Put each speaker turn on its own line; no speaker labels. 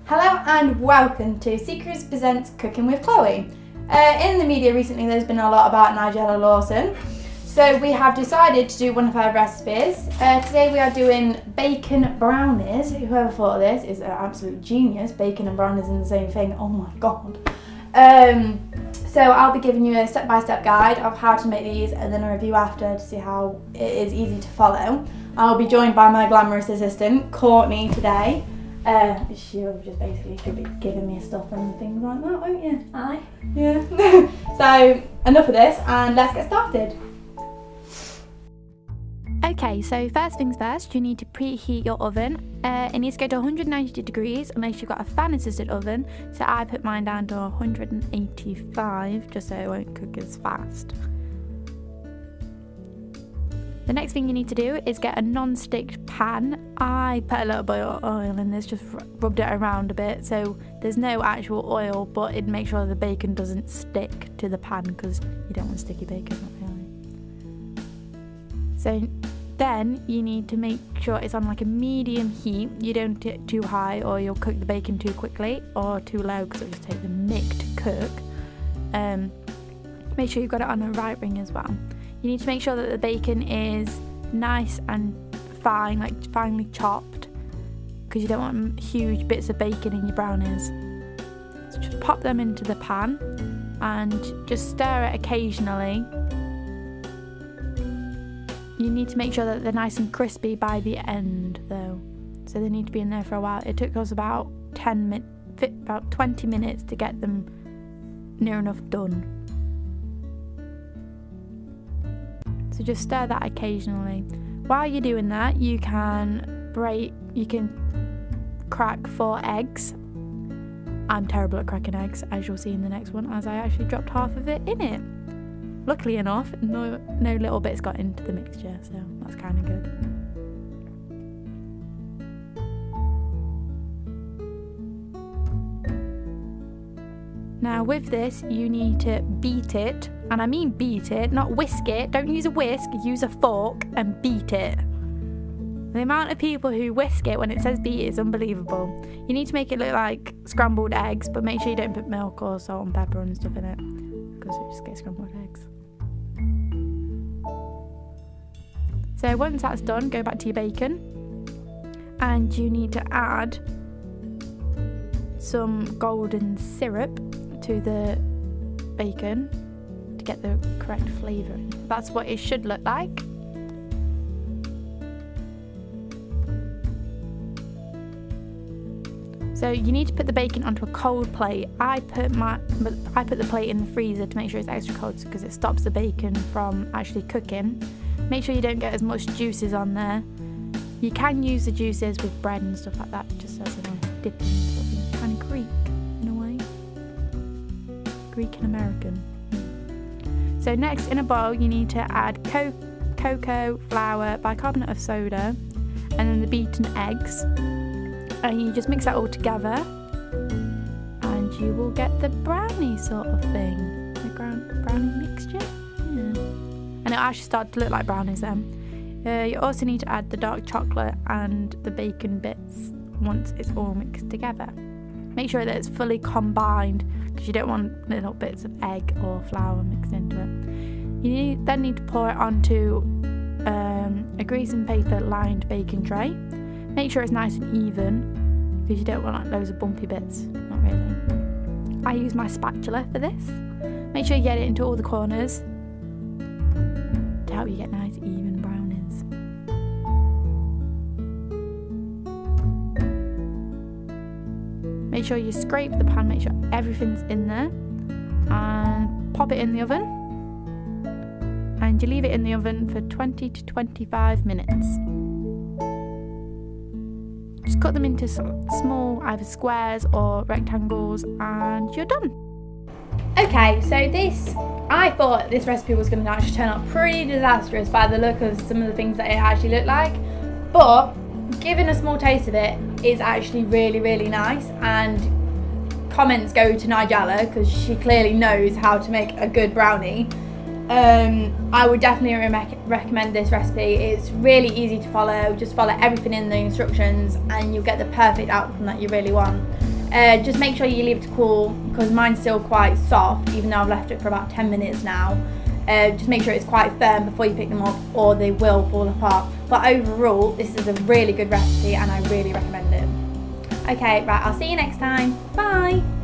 Hello and welcome to C-kers Presents Cooking with Chloe. In the media recently there's been a lot about Nigella Lawson, so we have decided to do one of her recipes. Today we are doing bacon brownies. Whoever thought of this is an absolute genius. Bacon and brownies in the same thing, oh my god. So I'll be giving you a step-by-step guide of how to make these and then a review after to see how it is easy to follow. I'll be joined by my glamorous assistant, Courtney, today. She'll just basically be giving me stuff and things like that, won't you?
Aye.
Yeah. So enough of this and let's get started.
Okay, so first things first, you need to preheat your oven. It needs to go to 190 degrees unless you've got a fan assisted oven. So I put mine down to 185 just so it won't cook as fast. The next thing you need to do is get a non-stick pan. I put a little bit of oil in this, just rubbed it around a bit so there's no actual oil, but it makes sure the bacon doesn't stick to the pan because you don't want sticky bacon, not really. So then you need to make sure it's on like a medium heat. You don't get it too high or you'll cook the bacon too quickly, or too low because it'll just take the mick to cook. Make sure you've got it on a right ring as well. You need to make sure that the bacon is nice and fine, like finely chopped, because you don't want huge bits of bacon in your brownies. So just pop them into the pan and just stir it occasionally. You need to make sure that they're nice and crispy by the end though, so they need to be in there for a while. It took us about 20 minutes to get them near enough done. So just stir that occasionally. While you're doing that, you can crack 4 eggs. I'm terrible at cracking eggs, as you'll see in the next one, as I actually dropped half of it in it. Luckily enough, no little bits got into the mixture, so that's kind of good. Now with this, you need to beat it, and I mean beat it, not whisk it. Don't use a whisk, use a fork and beat it. The amount of people who whisk it when it says beat is unbelievable. You need to make it look like scrambled eggs, but make sure you don't put milk or salt and pepper and stuff in it, because it just gets scrambled eggs. So once that's done, go back to your bacon, and you need to add some golden syrup to the bacon to get the correct flavour. That's what it should look like. So you need to put the bacon onto a cold plate. I put the plate in the freezer to make sure it's extra cold because it stops the bacon from actually cooking. Make sure you don't get as much juices on there. You can use the juices with bread and stuff like that, just as a nice dipping sort of thing. Kind of Greek in a way. Greek and American. So next, in a bowl, you need to add cocoa, flour, bicarbonate of soda, and then the beaten eggs. And you just mix that all together, and you will get the brownie sort of thing. The brownie mixture. Yeah. And it'll actually start to look like brownies then. You also need to add the dark chocolate and the bacon bits once it's all mixed together. Make sure that it's fully combined because you don't want little bits of egg or flour mixed into it. You then need to pour it onto a grease and paper lined baking tray. Make sure it's nice and even because you don't want like loads of bumpy bits, not really. I use my spatula for this. Make sure you get it into all the corners to help you get nice even brownies. Make sure you scrape the pan, make sure everything's in there, and pop it in the oven. And you leave it in the oven for 20 to 25 minutes. Just cut them into small either squares or rectangles and you're done.
Okay, so I thought this recipe was going to actually turn out pretty disastrous by the look of some of the things that it actually looked like, but given a small taste of it is actually really, really nice, and comments go to Nigella because she clearly knows how to make a good brownie. I would definitely recommend this recipe. It's really easy to follow. Just follow everything in the instructions and you'll get the perfect outcome that you really want. Just make sure you leave it to cool because mine's still quite soft, even though I've left it for about 10 minutes now. Just make sure it's quite firm before you pick them up or they will fall apart. But overall, this is a really good recipe and I really recommend it. Okay, right, I'll see you next time. Bye!